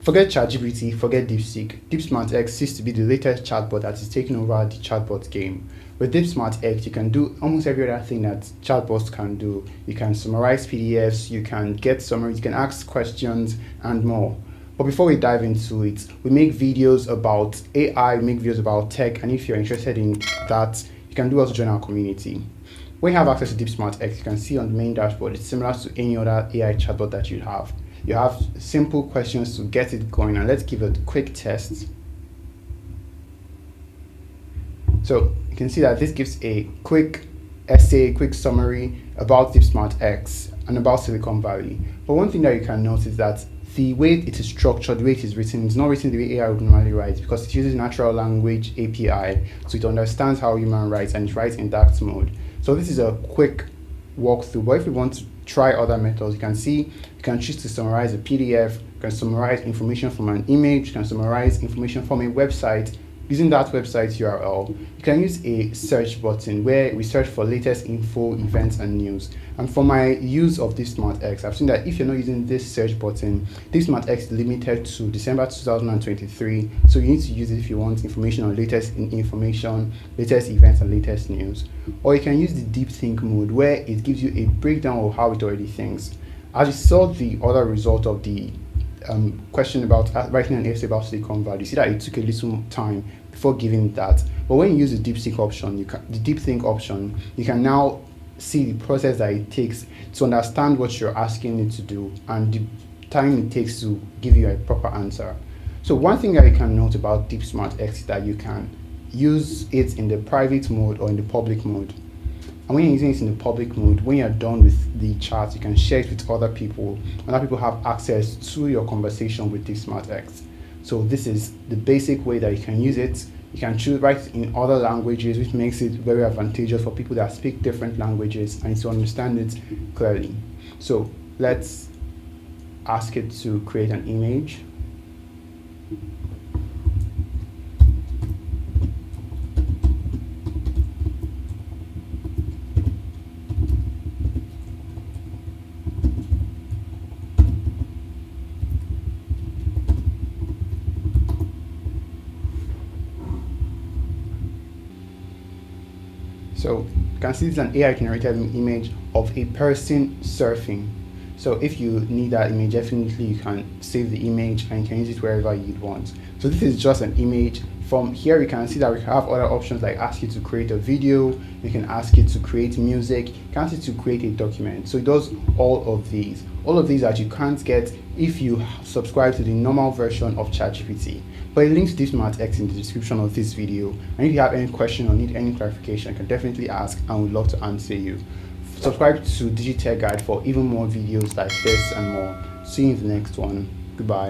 Forget ChatGPT, forget DeepSeek. DeepSmartX seems to be the latest chatbot that is taking over the chatbot game. With DeepSmartX, you can do almost every other thing that chatbots can do. You can summarize PDFs, you can get summaries, you can ask questions, and more. But before we dive into it, we make videos about AI, we make videos about tech, and if you're interested in that, you can do also join our community. When you have access to DeepSmartX, you can see on the main dashboard, it's similar to any other AI chatbot that you have. You have simple questions to get it going, and let's give it a quick test. So you can see that this gives a quick essay, quick summary about DeepSmartX and about Silicon Valley. But one thing that you can notice is that the way it is structured, the way it is written, is not written the way AI would normally write, because it uses natural language API, so it understands how human writes and it writes in DAX mode. So this is a quick walkthrough, but if you want to try other methods, you can see you can choose to summarize a PDF, you can summarize information from an image, you can summarize information from a website using that website URL. You can use a search button where we search for latest info, events, and news. And for my use of DeepSmartX, I've seen that if you're not using this search button, DeepSmartX is limited to December 2023. So you need to use it if you want information on latest information, latest events, and latest news. Or you can use the deep think mode where it gives you a breakdown of how it already thinks. As you saw the other result of the question about writing an essay about Silicon Valley, you see that it took a little time before giving that. But when you use the DeepSeek option, the deep think option, you can now see the process that it takes to understand what you're asking it to do and the time it takes to give you a proper answer. So one thing that you can note about DeepSmartX is that you can use it in the private mode or in the public mode. And when you're using it in the public mode, when you're done with the chat, you can share it with other people. Other people have access to your conversation with DeepSmartX. So this is the basic way that you can use it. You can choose write in other languages, which makes it very advantageous for people that speak different languages and to understand it clearly. So let's ask it to create an image. So you can see it's an AI generated image of a person surfing. So if you need that image, definitely you can save the image and you can use it wherever you'd want. So this is just an image. From here you can see that we have other options like ask you to create a video, you can ask it to create music, you can ask it to create a document. So it does all of these. All of these that you can't get if you subscribe to the normal version of ChatGPT. But a link to DeepSmartX in the description of this video. And if you have any question or need any clarification, you can definitely ask and we'd love to answer you. Subscribe to DigiTech Guide for even more videos like this and more. See you in the next one. Goodbye.